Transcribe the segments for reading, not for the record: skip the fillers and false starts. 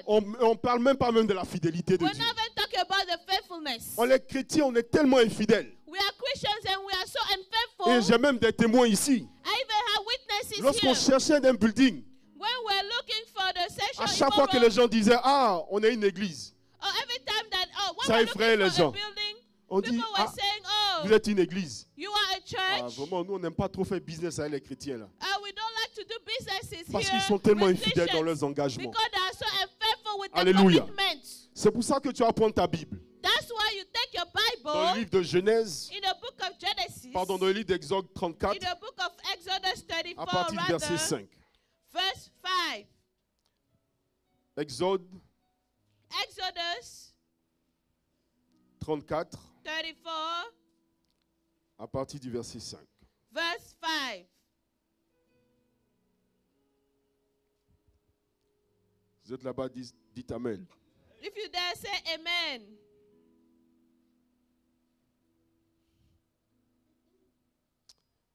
On ne parle même pas de la fidélité de We're Dieu. not even talking about the faithfulness. On est chrétiens, on est tellement infidèles. We are Christians and we are so Et unfaithful. j'ai même des témoins ici. I even have witnesses Lorsqu'on here. cherchait un building, When we're looking for the sexual à chaque fois que les gens disaient, ah, on est une église, or every time that when ça we're effraie looking les for gens. the building, on dit, people were ah, saying, vous êtes une église. you are a Ah, church. vraiment, nous, on n'aime pas trop faire business avec les chrétiens là. We don't like to do businesses Parce here qu'ils sont tellement with infidèles dans Christians leurs engagements. because they are so unfaithful with their Alléluia. commitments. C'est pour ça que tu vas prendre ta Bible. That's why you take your Dans le Bible livre de Genèse, in the book of Genesis, pardon, dans le livre d'Exode in 34, the book of Exodus 34, à partir du verset rather, 5. verse 5. Exode Exodus 34, 34, à partir du verset 5. verse 5. Vous êtes là-bas, dites Amen. If you dare say amen.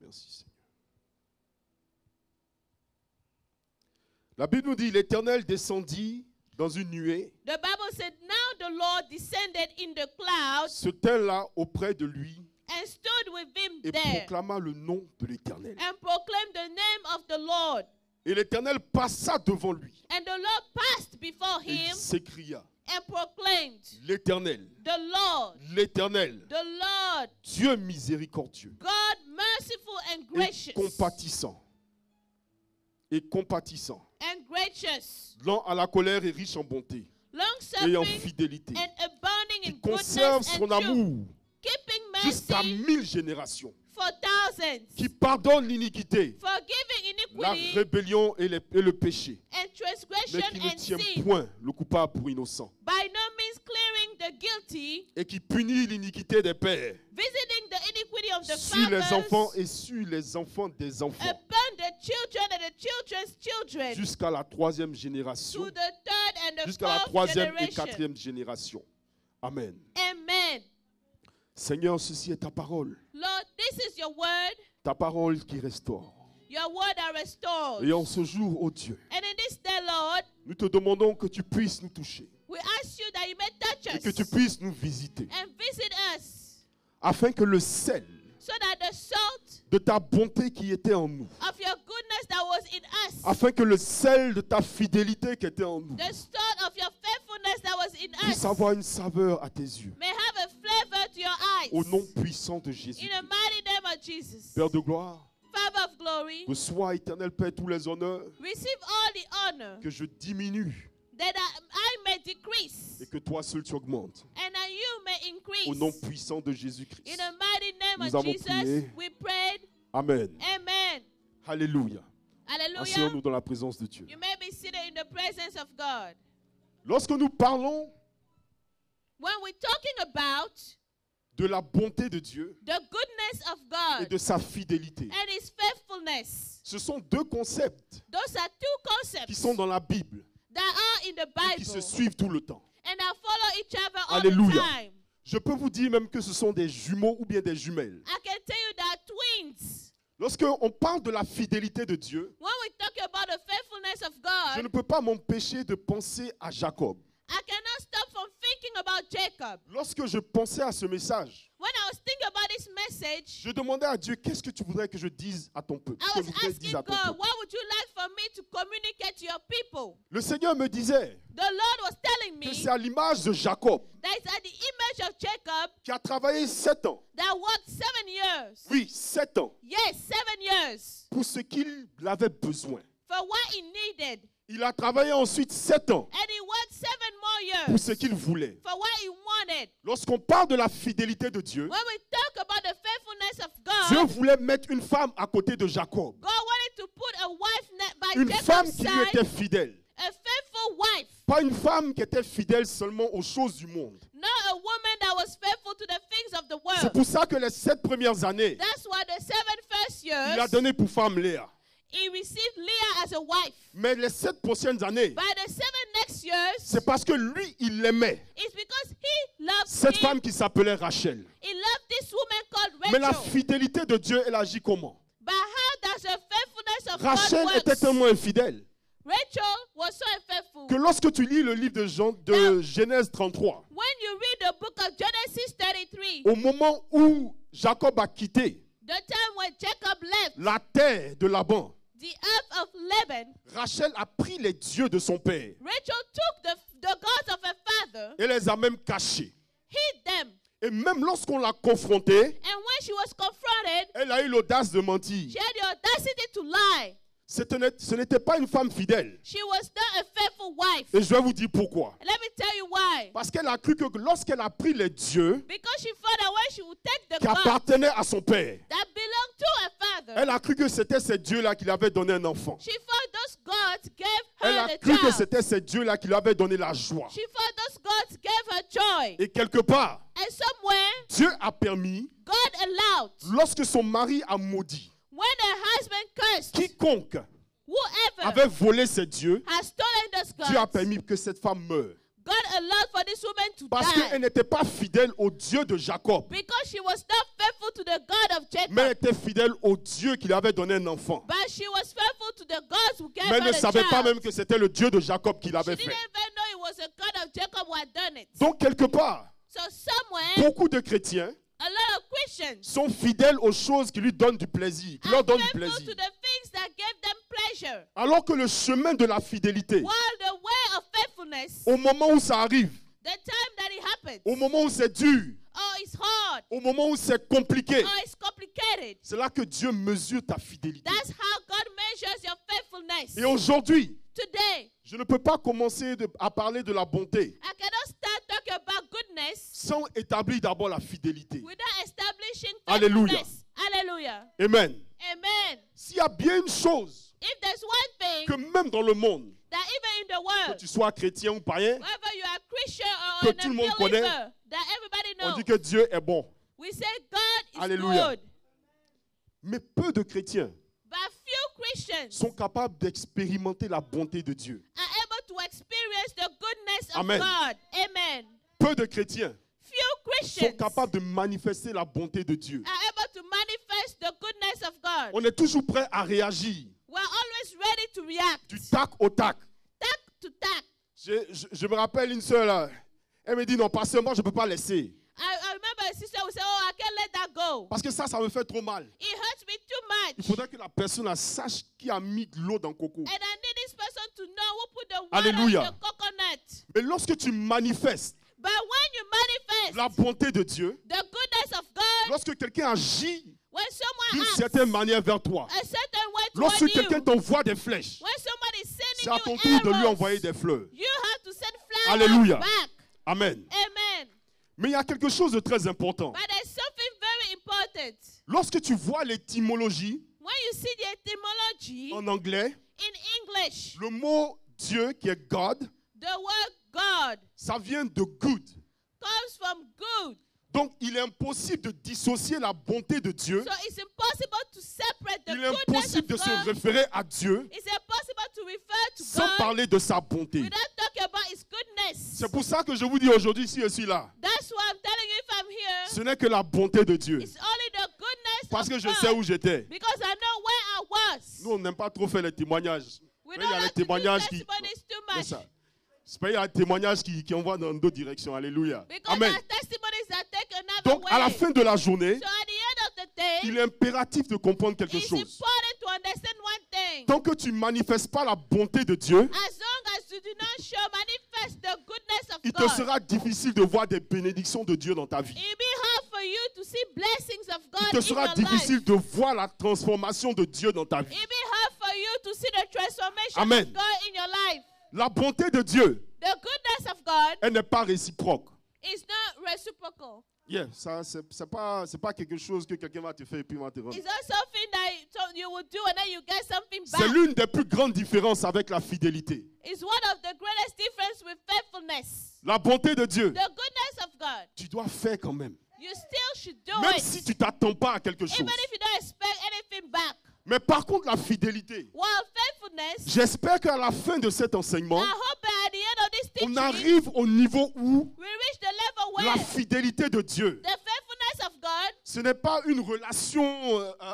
Merci Seigneur. La Bible nous dit, l'Éternel descendit dans une nuée, The Bible said, now the Lord descended in the clouds se tint là auprès de lui and stood with him et there proclama le nom de l'Éternel. and proclaimed the name of the Lord. Et l'Éternel passa devant lui And the Lord passed before et il him s'écria, and proclaimed, l'Éternel, the Lord, l'Éternel, the Lord, Dieu miséricordieux God merciful and et gracious, compatissant, and gracious, lent à la colère et riche en bonté, et en long-suffering fidélité, and abounding in qui conserve goodness son and truth, amour keeping jusqu'à mercy 1000 générations, for thousands, qui pardonne l'iniquité, forgiving la iniquity rébellion et le péché, and transgression mais qui ne and tient sin, point le coupable pour innocent, by no means clearing the guilty, et qui punit l'iniquité des pères visiting the iniquity of the sur les enfants fathers et sur les enfants des enfants, upon the children and the children's children, jusqu'à la 3e génération, to the third and the jusqu'à la fourth 3e et generation. 4e génération. Amen. Amen. Seigneur, ceci est ta parole. Lord, this is your word, Ta parole qui restaure. your word that restores. Et en ce jour, oh Dieu, And in this day, Lord, nous te demandons que tu puisses nous toucher we ask you that you may touch et que us tu puisses nous visiter and visit us afin que le sel so that the salt de ta bonté qui était en nous, of your goodness that was in us, afin que le sel de ta fidélité qui était en nous the salt of your faithfulness that was in puisse us, avoir une saveur à tes yeux. may have a flavor to your eyes. Au nom puissant de Jésus. In the mighty name of Jesus. Père de gloire, Father of glory, reçois, éternel Père, tous les honneurs, receive all the honor que je diminue that I may decrease et que toi seul tu augmentes. and that you may increase. Au nom puissant de Jésus-Christ. In the mighty name Nous of avons Jesus, prié. we prayed. Amen. Amen. Alléluia. Hallelujah. Asseyons-nous dans la présence de Dieu. You may be seated in the presence of God. Lorsque nous parlons When we're talking about de la bonté de Dieu the goodness of et God de sa fidélité, and His faithfulness, ce sont deux concepts those are two concepts qui sont dans la Bible that are in the et qui se Bible suivent tout le temps. and that follow each other all Alléluia. the time. Je peux vous dire même que ce sont des jumeaux ou bien des jumelles. I can tell you that twins, Lorsque on parle de la fidélité de Dieu, when we talk about the faithfulness of je ne God, peux pas m'empêcher de penser à Jacob. I cannot stop from thinking about Jacob. Lorsque je pensais à ce message, When I was thinking about this message, je demandais à Dieu, qu'est-ce que tu voudrais que je dise à ton peuple? I Que was je voudrais dire asking à ton God, peuple. what would you like for me to communicate to your people? Le Seigneur me disait The Lord was telling que me c'est à l'image de Jacob that it's at the image of Jacob qui a travaillé 7 ans. that worked 7 years. Oui, 7 ans. Yes, 7 years. Pour ce qu'il avait besoin. For what he needed. Il a travaillé ensuite 7 ans And he worked 7 more pour years. ce qu'il voulait. For what he wanted. Lorsqu'on parle de la fidélité de Dieu, When we talk about the faithfulness of Dieu God, voulait mettre une femme à côté de Jacob. God wanted to put a wife by Une femme Jacob's qui lui side, était fidèle. a faithful wife. Pas une femme qui était fidèle seulement aux choses du monde. Not a woman that was faithful to the things of the C'est world. pour ça que les 7 premières années, That's why the 7 first il a years, donné pour femme Léa. he received Leah as a wife. Mais les 7 prochaines années, By the 7 next years, c'est parce que lui, il l'aimait. it's because he loved Cette him. femme qui s'appelait Rachel. He loved this woman called Mais la Rachel. fidélité de Dieu, elle agit comment? But how does the faithfulness of Rachel God était works? tellement infidèle Rachel was so unfaithful faithful. que lorsque tu lis le livre de Genèse 33, When you read the book of Genesis 33, au moment où Jacob a quitté the time when Jacob left la terre de Laban, the earth of Laban, Rachel a pris les dieux de son père Rachel took the gods of her father, et les a même cachés. hid them, Et même lorsqu'on l'a confrontée, and when she was confronted, elle a eu l'audace de mentir. she had the audacity to lie. Ce n'était pas une femme fidèle. She was not a faithful wife. Et je vais vous dire pourquoi. And let me tell you why. Parce qu'elle a cru que lorsqu'elle a pris les dieux Because she thought that when she would take the qui gods appartenaient à son père, that belonged to her father, elle a cru que c'était ces dieux-là qui lui avaient donné un enfant. she thought those gods gave Elle her a the cru que child. c'était ces dieux-là qui lui avaient donné la joie. She thought those gods gave her joy. Et quelque part, And somewhere, Dieu a permis, God allowed, lorsque son mari a maudit, when her husband cursed, quiconque whoever avait volé ces dieux, has stolen those Dieu a gods, permis que cette femme meure. God allowed for this woman to Parce die. qu'elle n'était pas fidèle au Dieu de Jacob, Because she was not faithful to the God of Jacob. mais elle était fidèle au Dieu qui lui avait donné un enfant. But she was faithful to the gods who gave Mais elle her ne the savait pas child. même que c'était le Dieu de Jacob qui She l'avait didn't fait. even know it was a God of Jacob who had done it. Donc quelque part, So somewhere, beaucoup de chrétiens a lot of Christians sont fidèles aux choses qui lui donnent du plaisir, qui leur are donnent du faithful plaisir. to the things that gave them pleasure. Alors que le chemin de la fidélité, While the way of faithfulness, au moment où ça arrive, the time that it happens, au moment où c'est dur, oh, it's hard, au moment où c'est compliqué, oh, it's complicated. c'est là que Dieu mesure ta fidélité. That's how God measures your faithfulness. Et aujourd'hui, Today, je ne peux pas commencer à parler de la bonté I cannot start talking about goodness sans établir d'abord la fidélité. without establishing Alléluia. faithfulness. Hallelujah. Amen. Amen. S'il y a bien une chose If there's one thing que même dans le monde, that even in the que world, tu sois chrétien ou païen, whether you are Christian or que an tout le monde unbeliever, connaît, that everybody on knows, dit que Dieu est bon. we say God is Alléluia. good. Mais peu de chrétiens But few Christians sont capables d'expérimenter la bonté de Dieu. are able to experience the goodness of Amen. God. Amen. Peu de chrétiens Few sont Christians capables de manifester la bonté de Dieu. are able to manifest the goodness of God. On est toujours prêt à réagir We're always ready to react. du tac au tac. Tac to tac. Je me rappelle une sœur là, elle me dit non, pasteur, moi je ne peux pas laisser. I remember a sister who said, oh, I can't let that go. Parce que ça me fait trop mal. It hurts me too Il much. faudrait que la personne là, sache qui a mis de l'eau dans le coco. And I need this person to know who put the water Alléluia. in the coconut. Mais lorsque tu manifestes But when you manifest la bonté de Dieu, the goodness of God, lorsque quelqu'un agit when someone d'une acts certaine manière vers toi, a certain way lorsque toward quelqu'un you, t'envoie des flèches, when somebody is c'est à sending ton you tour de lui arrows, envoyer des fleurs. you have to send flowers Alléluia. back. Amen. Amen. Mais il y a quelque chose de très important. But there's something very important. Lorsque tu vois l'étymologie When you see the etymology en anglais, in English, le mot Dieu qui est God, the word God ça vient de good. comes from good. Donc il est impossible de dissocier la bonté de Dieu. So it's impossible to separate the Il est goodness impossible of de se God. référer à Dieu It's impossible to refer to sans God parler de sa bonté. without talking about His goodness. C'est pour ça que je vous dis aujourd'hui, si je suis là, That's why I'm telling you if I'm here, ce n'est que la bonté de Dieu. it's only the goodness Parce of que je God. sais où j'étais. Because I know where I was. Nous, on n'aime pas trop faire les témoignages. We Mais don't il y a les like to do témoignages qui... testimonies too C'est much. ça. C'est pas il y a des témoignages qui envoient dans d'autres directions. Alléluia. Because Amen. there are testimonies that take another Donc, way. à la fin de la journée, So at the end of the day, il est impératif de comprendre quelque it's chose. important to understand one thing. Tant que tu ne manifestes pas la bonté de Dieu, As long as you do not show, manifest the goodness of il te God, sera difficile de voir des bénédictions de Dieu dans ta vie. it'll be hard for you to see blessings of Il God te in sera your difficile life. de voir la transformation de Dieu dans ta vie. It'll be hard for you to see the transformation Amen. of God in your life. La bonté de Dieu, The goodness of God elle n'est pas réciproque. is not reciprocal. Yeah, ça, c'est pas quelque chose que quelqu'un va te faire et puis va te rendre. It's not something that you will do and then you get something C'est back. l'une des plus grandes différences avec la fidélité. It's one of the greatest difference with faithfulness. La bonté de Dieu, The goodness of God, tu dois faire quand même. you still should do Même it. si tu t'attends pas à quelque chose. Even if you don't expect anything back. Mais par contre, la fidélité, While faithfulness, j'espère qu'à la fin de cet enseignement, I hope that at the end of this on teaching, arrive au niveau où we reach the level where la fidélité de Dieu, the faithfulness of God ce n'est pas une relation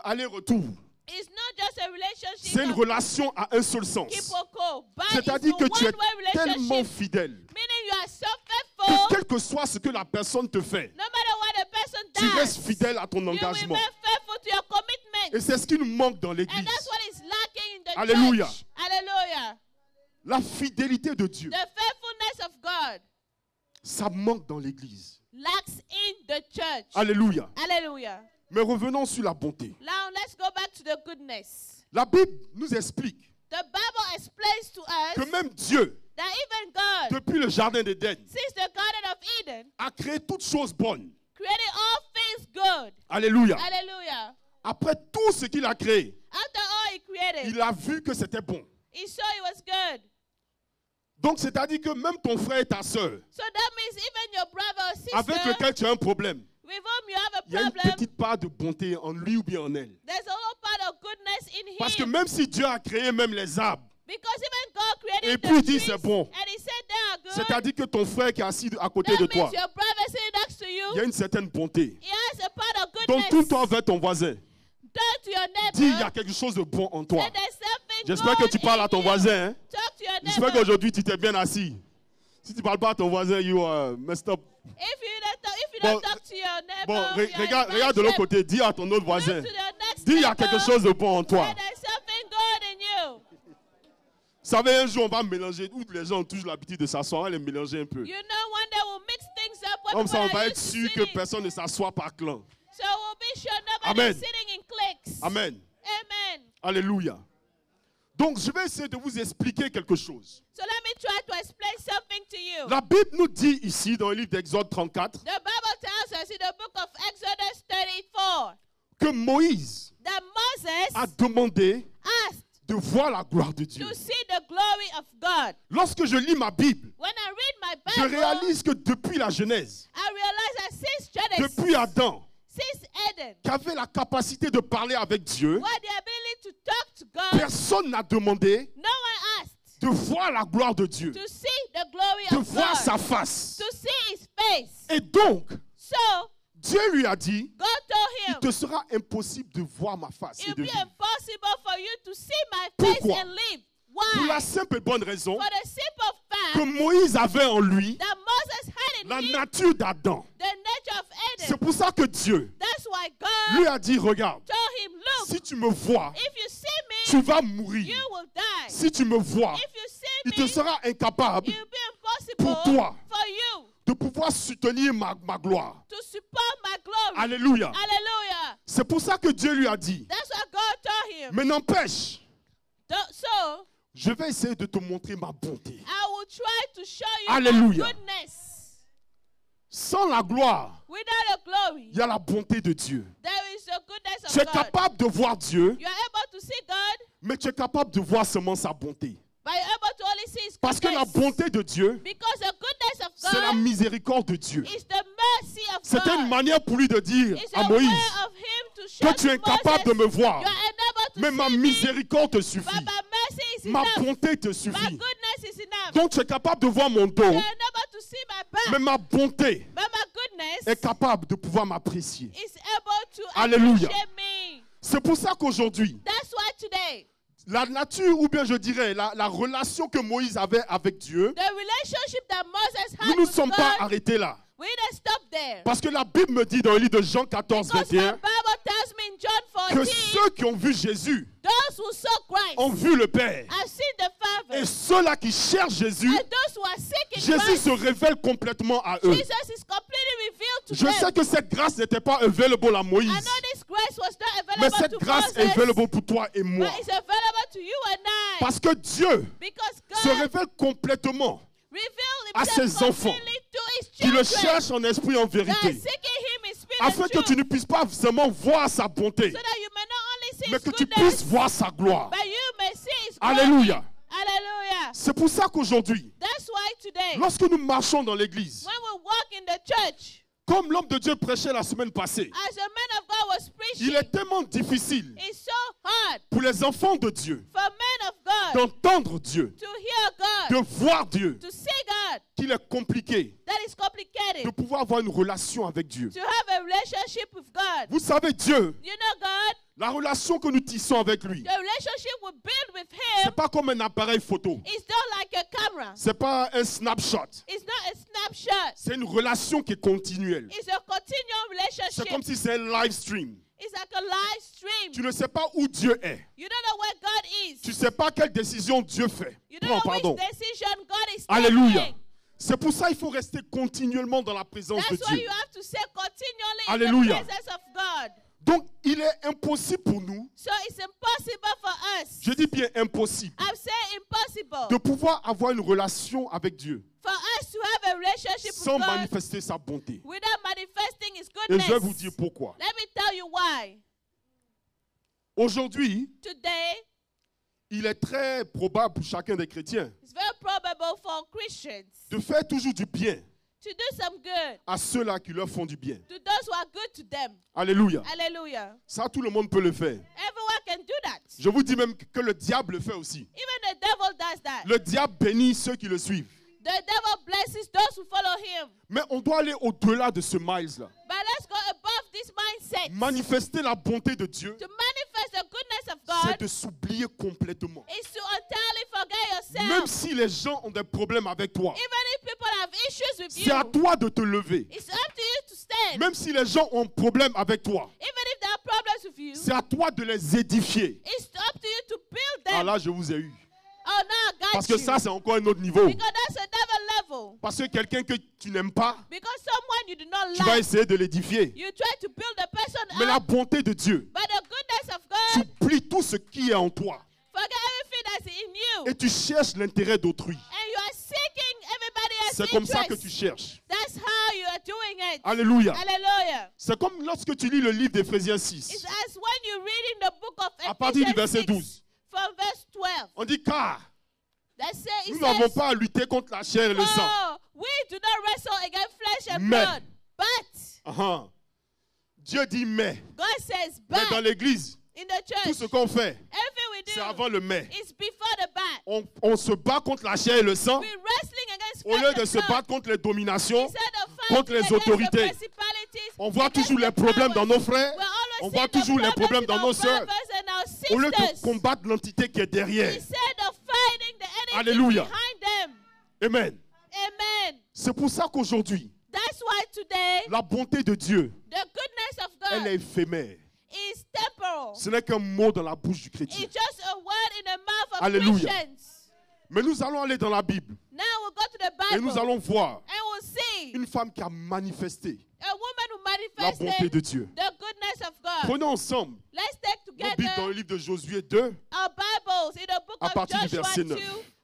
aller-retour. is not just a C'est une relation à un seul sens. C'est-à-dire que tu es tellement fidèle Meaning you are so que faithful, quel que soit ce que la personne te fait, no matter what the person tu does, restes fidèle à ton you engagement. remain faithful to your commitment. Et c'est ce qui nous manque dans And l'église. that's what is lacking in the Alléluia. church. Hallelujah. La fidélité de Dieu, The faithfulness of God ça manque dans l'église. lacks in the church. Alléluia. Hallelujah. Mais revenons sur la bonté. Now let's go back to the goodness. La Bible nous explique The Bible explains to que us même Dieu, that even God, depuis le jardin d'Éden, since the Garden of Eden, a créé toutes choses bonnes. created all things good. Alléluia. Hallelujah. Après tout ce qu'il a créé, After all he created, il a vu que c'était bon. he saw it was good. Donc, c'est-à-dire que même ton frère et ta soeur, So that means even your brother or avec sister lequel tu as un problème, with whom you have il y a a une problem, petite part de bonté en lui ou bien en elle. there's a little part of goodness in him. Parce que même si Dieu a créé même les arbres, Because even God created et the puis il dit trees, c'est bon, and he said they are good, c'est-à-dire que ton frère qui est assis à côté that de toi, means your brother sitting next to il y you, a une certaine bonté. he has a part of goodness. Donc, tourne-toi vers ton voisin. Turn to your neighbor. Dis, il y a quelque chose de bon en toi. Say there's something J'espère que good tu parles in à ton you. voisin. Hein? Talk to your J'espère neighbor. qu'aujourd'hui, tu t'es bien assis. Si tu ne parles pas à ton voisin, you are messed up. If you Bon, don't talk to your neighbor, Bon, you are regarde, in regarde bad de l'autre shape. côté. Dis à ton autre voisin. Look to your next Dis, il y a neighbor. quelque chose de bon en toi. Say there's something good in you. Vous savez, un jour, on va mélanger. Où les gens ont toujours l'habitude de s'asseoir, on va les mélanger un peu. You know, one day we'll mix things up. When Comme ça, on people va are être used to sûr que sitting. personne ne s'assoit par clan. So we'll be sure nobody Amen. is sitting in cliques. Amen. Amen. Alléluia. Donc, je vais essayer de vous expliquer quelque chose. So let me try to explain something to you. La Bible nous dit ici, dans le livre d'Exode 34, The Bible tells us in the book of Exodus 34 que Moïse that Moses a demandé asked de voir la gloire de Dieu. to see the glory of God. Lorsque je lis ma Bible, When I read my je Bible, réalise que depuis la Genèse, I realize that since Genesis, depuis Adam, since Eden, qui avait la capacité de parler avec Dieu, what the ability to talk to God, personne n'a demandé no one asked de voir la gloire de Dieu, to see the glory de of voir God, sa face. to see his face. Et donc, So Dieu lui a dit, God told il him, te sera impossible de voir ma face it et will de be vivre. impossible for you to see my face Pourquoi? and live. Pour la Why? simple et bonne raison For the simple que fact Moïse avait en lui that Moses had in la him nature d'Adam. the nature of C'est Eden. pour ça que Dieu That's why God lui a dit, regarde, told him, look, si tu me vois, if you see tu me, vas mourir. you will die. Si tu me vois, If you il see te me, sera incapable it will be pour impossible toi for you de pouvoir soutenir ma gloire. to support my glory. Alléluia. Hallelujah. C'est pour ça que Dieu lui a dit, That's what God told him. mais n'empêche, So je vais essayer de te montrer ma bonté. I will try to show you Hallelujah. my goodness. Sans la gloire, Without the glory, il y a la bonté de Dieu. there is the goodness of Tu es God. capable de voir Dieu, You are able to see God, mais tu es capable de voir seulement sa bonté. but you're able to only see his Parce que la goodness. bonté de Dieu, Because the goodness of c'est la God miséricorde de Dieu. is the mercy of C'était une God. manière pour lui de dire It's à a way Moïse of him to show que tu es to capable de Moses, me voir, you are unable to mais ma see me, miséricorde te but suffit. my mercy is Ma enough. bonté te My suffit. goodness is enough. Donc tu es capable de voir mon dos, You're unable to see my back, mais ma bonté but my goodness est capable de pouvoir m'apprécier. is able to Alléluia. appreciate me. C'est pour ça qu'aujourd'hui, That's why today, la nature, ou bien je dirais la relation que Moïse avait avec Dieu, the relationship that Moses nous had ne with sommes pas God, arrêtés là. we didn't stop there. Parce que la Bible me dit dans le livre de Jean 14, Because my 21, Bible tells me in John que 14, ceux qui ont vu Jésus those who saw Christ ont vu le Père. have seen the Father. Et ceux-là qui cherchent Jésus, And those who are seeking Jésus Christ, se révèle complètement à eux. Jesus is completely revealed to Je sais them. que cette grâce n'était pas available à I Moïse, know this grace was not mais available cette to grâce Moses, est available pour toi et moi. but it's available to you and I. Parce que Dieu Because se God révèle complètement revealed à himself ses enfants completely to his qui le children cherchent en esprit et en that are vérité, seeking him in spirit afin and que tu truth, ne puisses pas seulement voir sa bonté, so that you may not only see mais his que tu goodness, puisses voir sa gloire. but you may see his glory. Alléluia. Hallelujah. C'est pour ça qu'aujourd'hui, That's why today, lorsque nous marchons dans l'église, when we walk in the church, comme l'homme de Dieu prêchait la semaine passée, as the man of God was preaching, il est tellement difficile it's so hard pour les enfants de Dieu for men of God d'entendre Dieu, to hear God, de voir Dieu, to see God, qu'il est compliqué that is complicated. de pouvoir avoir une relation avec Dieu. To have a relationship with God. Vous savez, Dieu, You know God, la relation que nous tissons avec lui, the relationship we build with c'est Him pas comme un appareil photo. is not like a camera. C'est pas un snapshot. It's not a snapshot. C'est une relation qui est continuelle. It's a continual C'est comme relationship. si c'est un live stream. It's like a live stream. Tu ne sais pas où Dieu est. You don't know where God is. Tu ne sais pas quelle décision Dieu fait. You don't know Pardon. which decision God is Alléluia. taking. C'est pour ça qu'il faut rester continuellement dans la présence de That's why Dieu. you have to stay continually Alléluia. in the presence of God. Donc, il est impossible pour nous, So it's impossible for us. je dis bien impossible, I'm saying impossible de pouvoir avoir une relation avec Dieu for us to have a relationship sans with God manifester sa bonté. without manifesting His Et je vais goodness. vous dire pourquoi. Let me tell you why. Aujourd'hui, Today, il est très probable pour chacun des chrétiens it's very probable for Christians de faire toujours du bien to do some good à ceux-là qui leur font du bien. to those who are good to them. Alléluia. Hallelujah. Ça, tout le monde peut le faire. Everyone can do that. Je vous dis même que le diable le fait aussi. Even the devil does that. Le diable bénit ceux qui le suivent. The devil blesses those who follow him. Mais on doit aller au-delà de ce miles-là. But let's go above this mindset. Manifester la bonté de Dieu, To manifest the goodness of c'est God de s'oublier complètement. is to entirely forget yourself. Même si les gens ont des problèmes avec toi, Even if people have issues with c'est à you, toi de te lever. it's up to you to stand. Même si les gens ont un problème avec toi, Even if there are problems with you, c'est à toi de les édifier. it's up to you to build Ah them. là, je vous ai eu. Oh, now I got Parce que you. ça, c'est encore un autre niveau. Because that's another level. Parce que quelqu'un que tu n'aimes pas, Because someone you do not tu vas like, essayer de l'édifier. you try to build the person Mais la up. bonté de Dieu, But the goodness of tu God, plies tout ce qui est en toi forget everything that's in you. et tu cherches l'intérêt d'autrui. And you are seeking everybody else's C'est comme ça que interest. tu cherches. That's how you are doing it. Alléluia. Hallelujah. C'est comme lorsque tu lis le livre d'Éphésiens It's 6, as when you read in the book of à partir du Ephesians verset 6, 12. from verse 12. On dit car That say, it nous n'avons says, pas à lutter contre la chair et le sang. "Oh, we do not wrestle against flesh and Mais. blood, but," Ah, Dieu dit mais. God says, Mais dans "But," l'église, in the tout church, ce qu'on fait, everything we c'est do avant le mais. is before the but. On se bat contre la chair et le sang We're wrestling against au lieu de flesh se and blood. battre contre les dominations. Instead of fighting contre les against autorités. the principalities, On voit against toujours the les problèmes dans powers. nos frères. We're always On seeing voit the toujours les problèmes in dans our nos sœurs. brothers and our Au lieu de sisters. combattre l'entité qui est derrière. Instead of fighting the enemy Alléluia. behind them. Amen. Amen. C'est pour ça qu'aujourd'hui, That's why today, la bonté de Dieu, the goodness of elle God est éphémère. is temporal. Ce n'est qu'un mot dans la bouche du chrétien. It's just a word in the mouth of Alléluia. Christians. Mais nous allons aller dans la Bible Now we'll go to the et Bible nous allons voir and we'll see une femme qui a manifesté a woman who la bonté manifested de Dieu. the goodness of God. Prenons ensemble Let's take nos Bibles dans together le livre de Josué 2. our Bibles in the book À of partir du Joshua verset 2, 9.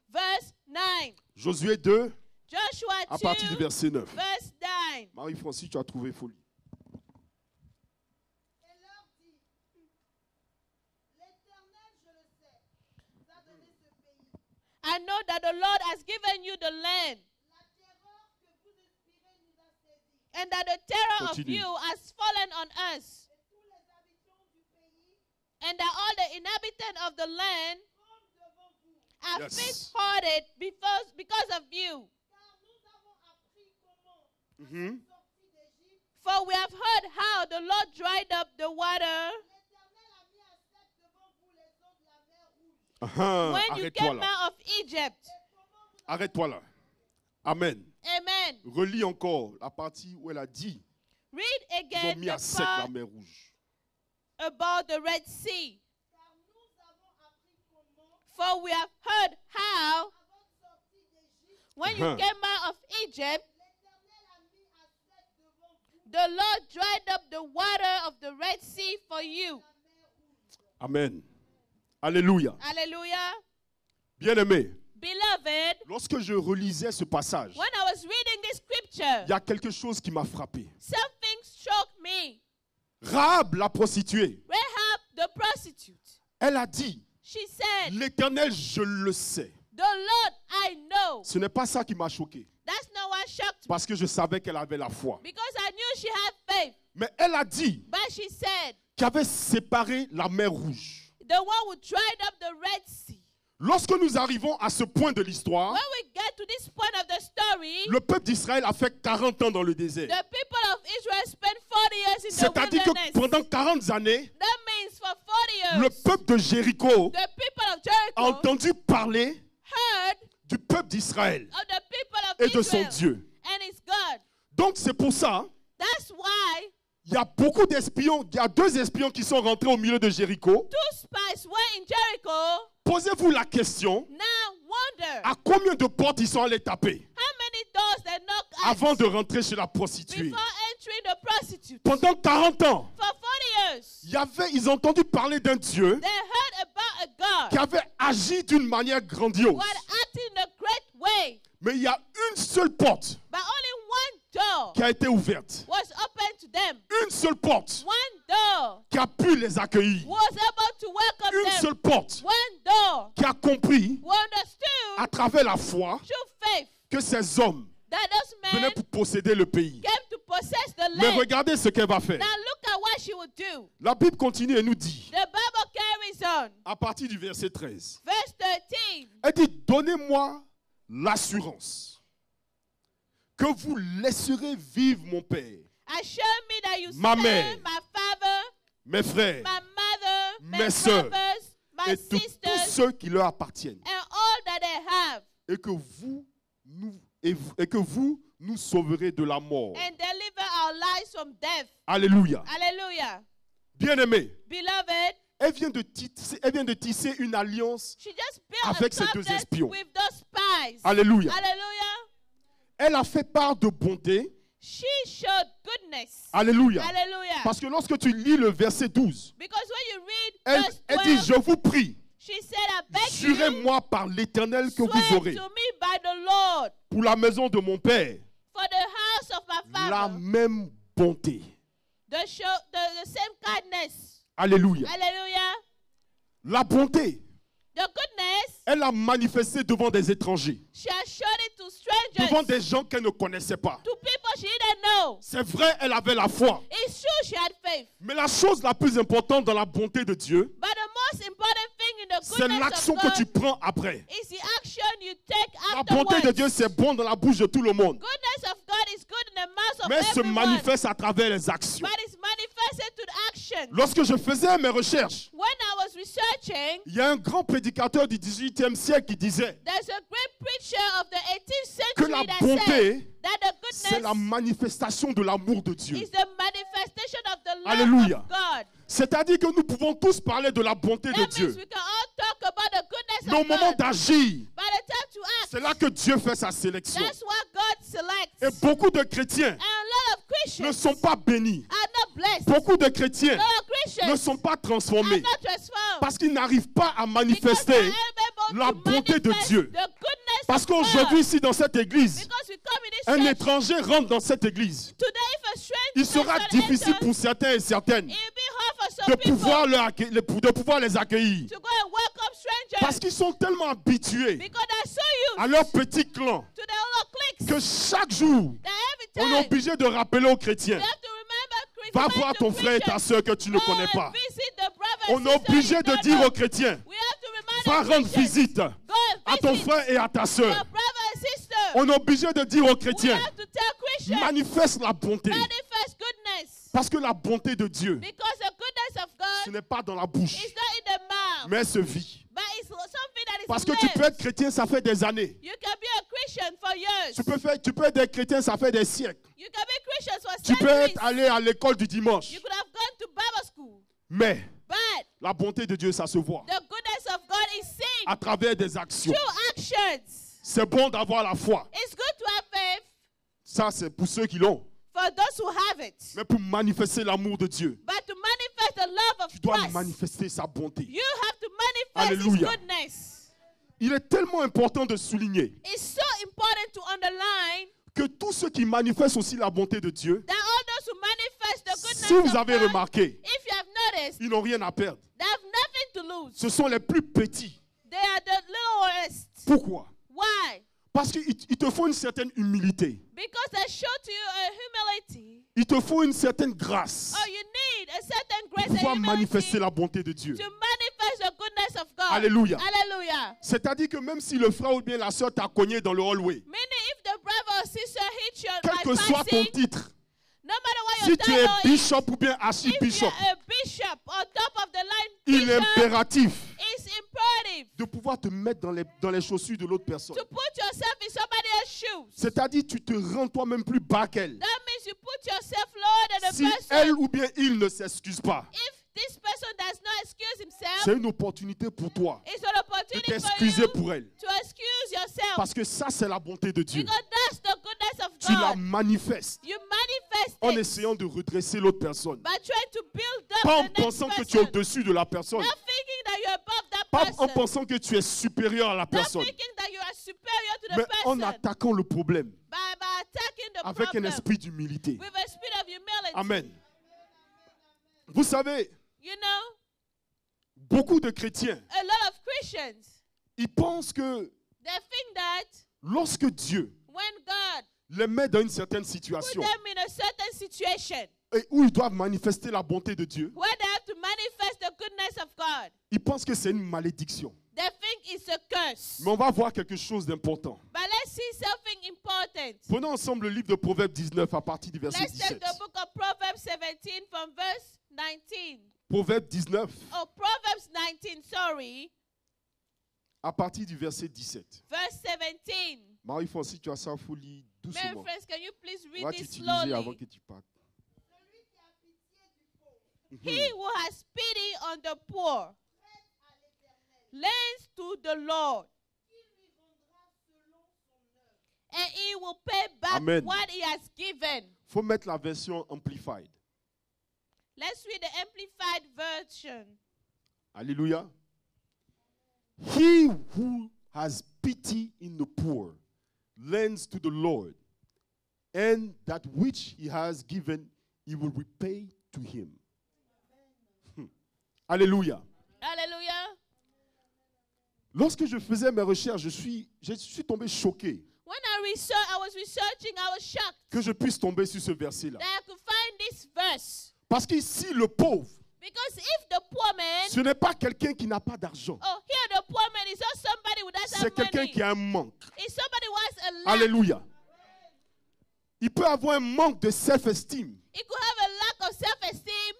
verse 9. Josué 2, Joshua à 2, partir du verset 9. verse 9. Marie-Francis, tu as trouvé folie. Et leur dit, l'Éternel, je le sais, vous a donné ce pays. I know that the Lord has given you the land, La terreur que vous inspirez nous a saisis. and that the terror of Continue. you has fallen on us, Et tous les habitants du pays and that all the inhabitants of the land tremblent devant vous. are Yes. faint-hearted because of you. Car nous avons appris comment, Mhm. sortis d'Égypte, For we have heard how the Lord dried up the water l'Éternel a mis à sec devant vous les eaux de la mer Rouge. Ah, when you arrête-toi came là. out of Egypt. Arrête-toi là. Amen. Amen. Relis encore la partie où elle a dit Read qu'ils ont again mis à the sec la part mer Rouge. about the Red Sea. Car nous avons appris comment, For we have heard how, à votre sortie d'Égypte, when you Uh-huh. came out of Egypt, l'Éternel a mis à sec devant vous the Lord dried up the water of the Red Sea for you. la mer Rouge. Amen. Alléluia. Hallelujah. Bien-aimé, Beloved, lorsque je relisais ce passage, when I was reading this scripture, il y a quelque chose qui m'a frappé. something struck me. Rahab, la prostituée, Rahab, the prostitute, elle a dit, she said, l'Éternel, je le sais. the Lord I know. Ce n'est pas ça qui m'a choqué, That's not what shocked me, parce que je savais qu'elle avait la foi. because I knew she had faith. Mais elle a dit But she said, qu'il avait séparé la mer Rouge. the one who dried up the Red Sea. Lorsque nous arrivons à ce point de l'histoire, When we get to this point of the story, story, le peuple d'Israël a fait 40 ans dans le désert. the people of Israel spent 40 years in the C'est-à-dire que wilderness. pendant 40 années, That means for 40 years, le peuple de Jéricho the people of a Jericho entendu parler heard du peuple d'Israël of the people of et de son Israel Dieu. and his God. Donc c'est pour ça, That's why il y a beaucoup d'espions, il y a 2 espions qui sont rentrés au milieu de Jéricho. 2 spies were in Jericho. Posez-vous la question, Now wonder à combien de portes ils sont allés taper how many doors they knocked at avant de rentrer chez la prostituée? before entering the prostitute. Pendant 40 ans, For 40 years, ils ont entendu parler d'un Dieu they heard about a qui God avait agi d'une manière grandiose. who had acted in a great way, Mais il y a une seule porte but only one door qui a été ouverte. was open to them. Une seule porte One door qui a pu les accueillir. was able to welcome Une them. seule porte One door qui a compris who understood à travers la foi through faith que ces hommes that those men venaient pour posséder le pays. came to possess the Mais land. regardez ce qu'elle va faire. Now look at what she would do. La Bible continue et nous dit, The Bible carries on. à partir du verset 13, Verse 13. elle dit, donnez-moi l'assurance que vous laisserez vivre mon père, Assure me that you Ma spare mère, my father, mes frères my mother, my mes sœurs, brothers, my et tous sisters, ceux qui leur appartiennent, and all that they have, et que vous nous sauverez de la mort. and deliver our lives from death. Alléluia. Hallelujah. Bien-aimé, Beloved, elle vient de tisser une alliance. she just built Avec a ces 2 covenant espions. with those spies. Alléluia. Hallelujah. Elle a fait part de bonté. She showed goodness. Alléluia. Hallelujah. Parce que lorsque tu lis le verset 12, Because when you read elle verse dit, 12, je vous prie, she said, I beg you, jurez-moi par l'Éternel que vous swear aurez to me by the Lord pour la maison de mon Père for the house of my la father, même bonté. the same kindness. Alléluia. Hallelujah. La bonté, The goodness, elle l'a manifestée devant des étrangers, she has shown it to strangers, devant des gens qu'elle ne connaissait pas. to people she didn't know. C'est vrai, elle avait la foi. It's true she had faith. Mais la chose la plus importante dans la bonté de Dieu, But the most important thing in the c'est goodness l'action of que God tu prends après. is the action you take La afterwards. bonté de Dieu, c'est bon dans la bouche de tout le monde. Goodness of God is good in the mouth of Mais elle se everyone, manifeste à travers les actions. but it's manifested to the action. Lorsque je faisais mes recherches, When I was researching, il y a un grand prédicateur du 18e siècle qui disait there's a great preacher of the 18th que century la that bonté, said that the c'est la goodness manifestation de l'amour de Dieu. is the manifestation of the love Alléluia. of God. C'est-à-dire que nous pouvons tous parler de la bonté de That means Dieu. we can all talk about the goodness Mais au of moment God. d'agir, By the time to act, c'est là que Dieu fait sa sélection. that's what God selects. Et beaucoup de chrétiens And a lot of Christians ne sont pas bénis. are not blessed. Beaucoup de chrétiens A lot of ne Christians sont pas are transformés not transformed. parce qu'ils n'arrivent pas à Because manifester they're able la to bonté de manifest Dieu. the goodness Parce of God. qu'aujourd'hui, ici, dans cette église, Because we come in this un church, étranger rentre dans cette église. today if a strange Il sera person difficile enters, pour certains et certaines it will be hard for some de people pouvoir les accueillir. to go and welcome strangers Parce qu'ils sont tellement habitués because they're so à used leur petit clan to their little cliques que chaque jour, that on est every time obligé de rappeler aux chrétiens, we have to remember va remind voir the ton frère et ta Christians, soeur que tu ne go connais and pas. visit the brother On and est sister obligé you de don't dire know. aux chrétiens, We have to remind va the rendre Christians, visite go à and ton visit frère et à ta soeur. your brother and sister. On est obligé de dire aux We chrétiens, have to tell Christians, manifeste la bonté. manifest goodness. Parce que la bonté de Dieu, Because the goodness of ce God n'est pas dans la bouche, is not in the mouth, mais elle se vit. but it's something that is Parce que tu lived. peux être chrétien, ça fait des années. You can be a Christian for years. Tu peux être chrétien, ça fait des siècles. You can be Christians for Tu peux centuries. aller à l'école du dimanche. You could have gone to Bible school. Mais But la bonté de Dieu, ça se voit the goodness of God is seen à travers des actions. through actions. C'est bon d'avoir la foi. It's good to have faith Ça, c'est pour ceux qui l'ont. for those who have it. Mais pour manifester l'amour de Dieu, But to manifest the love of tu dois Christ, manifester sa bonté. you have to manifest His Alléluia. goodness. Il est tellement important de souligner It's so important to underline que tous ceux qui manifestent aussi la bonté de Dieu, that all those who manifest the goodness si vous of avez God, remarqué, if you have noticed, ils n'ont rien à perdre. they have nothing to lose. Ce sont les plus petits. They are the littlest. Pourquoi? Why? Parce qu'il te faut une certaine humilité. Because they show to you a humility. Il te faut une certaine grâce Oh, you need a certain pour grace and pouvoir humility manifester la bonté de Dieu. to manifest the goodness of God. Alléluia. Hallelujah. C'est-à-dire que même si le frère ou bien la soeur t'a cogné dans le hallway, Meaning if the brother or que soit ton passing, titre, no matter what si your tu es title is, bishop ou bien if archibishop, you're a bishop, on top of the line il est bishop, impératif it's imperative de pouvoir te mettre dans les chaussures de l'autre personne. to put yourself in somebody else's shoes. C'est-à-dire, tu te rends toi-même plus bas qu'elle. That means you put yourself lower than the Si person. elle ou bien il ne s'excuse pas, If this person does not excuse himself, c'est une opportunité pour toi it's an de opportunity for t'excuser you pour elle. to excuse yourself. Parce que ça, c'est la bonté de Dieu. Because that's the goodness of Tu la God. manifestes You manifest en it essayant de redresser l'autre personne. by trying to build up Pas en the next pensant que tu es person. au-dessus de la personne. Not thinking that you're above that Pas person. en pensant que tu es supérieur à la Not personne. thinking that you are superior to the Mais en person. attaquant le problème By attacking the avec un problem esprit d'humilité. with a spirit of humility. Amen. Vous savez, You know, beaucoup de chrétiens, a lot of Christians, ils pensent que they think that lorsque Dieu when God les met dans une certaine put situation them in a certain situation et où ils doivent manifester la bonté de Dieu, where they have to manifest the goodness of God, ils pensent que c'est une malédiction. they think it's a curse. Mais on va voir quelque chose d'important. But let's see something important. Prenons ensemble le livre de Proverbes 19 à partir du verset Let's take 17. the book of Proverbs 17 from verse 19. Proverbes 19 Oh, Proverbs 19, sorry. à partir du verset 17. Verse 17. Marie-France, si tu as ça, il faut lire Mary doucement. friends, can you please On read va this t'utiliser avant slowly? que tu partes. Celui qui a pitié du pauvre He who has pity on the poor prête à l'Éternel, lends to the Lord, qui lui rendra selon son œuvre. and he will pay back Amen. what he has given. Il faut mettre la version amplified. Let's read the amplified version. Alléluia. He who has pity in the poor lends to the Lord, and that which he has given, he will repay to him. Alléluia. Hallelujah. Lorsque je faisais mes recherches, je suis tombé choqué When I was researching, I was shocked que je puisse tomber sur ce verset-là. that I could find this verse. Parce qu'ici, le pauvre, Because if the poor man, ce n'est pas quelqu'un qui n'a pas d'argent. oh, here the poor man is not somebody who doesn't C'est have quelqu'un money. qui a un manque. It's somebody who has a lack. Alléluia. Il peut avoir un manque de self-esteem. He could have a lack of self-esteem.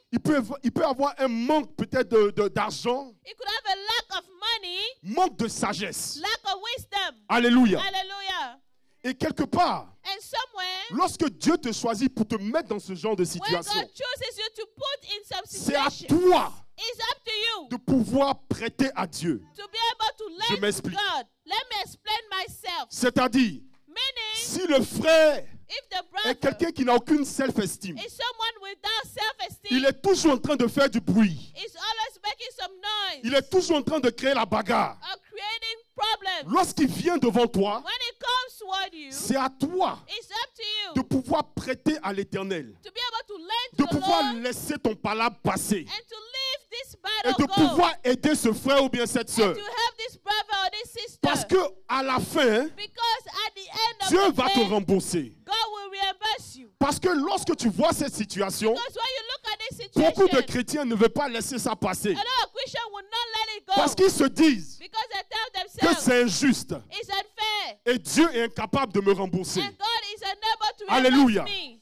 Il peut avoir un manque peut-être d'argent, He could have a lack of money, manque de sagesse. lack of wisdom. Alléluia. Hallelujah. Et quelque part, And somewhere, lorsque Dieu te choisit pour te mettre dans ce genre de when situation, God chooses you to put in some c'est à situation, toi it's up to you de pouvoir prêter à Dieu. to be able to Je lend to m'explique. God. Let me explain myself. C'est-à-dire, Meaning, si le frère if the est brother quelqu'un qui n'a aucune self-esteem, is someone without self-esteem, il est toujours en train de faire du bruit. is always making some noise Il est toujours en train de créer la bagarre. or creating problems. Lorsqu'il vient devant toi, When it comes toward you, c'est à toi it's up to de you pouvoir prêter à l'Éternel, to be able to lend de to the pouvoir Lord laisser ton palabre passer and to leave this et battle de go pouvoir aider ce frère ou bien cette and sœur. to help this brother or this sister. Parce que à la fin, Because at the end of Dieu the va te day, rembourser. God will reimburse you. Parce que lorsque tu vois cette situation, Because when you look at this beaucoup de situation, chrétiens ne veulent pas laisser ça passer. a lot of Christians will not let it go Parce qu'ils se disent because they tell que themselves c'est injuste it's unfair et Dieu est incapable de me rembourser. and God is unable to Alléluia. reimburse me.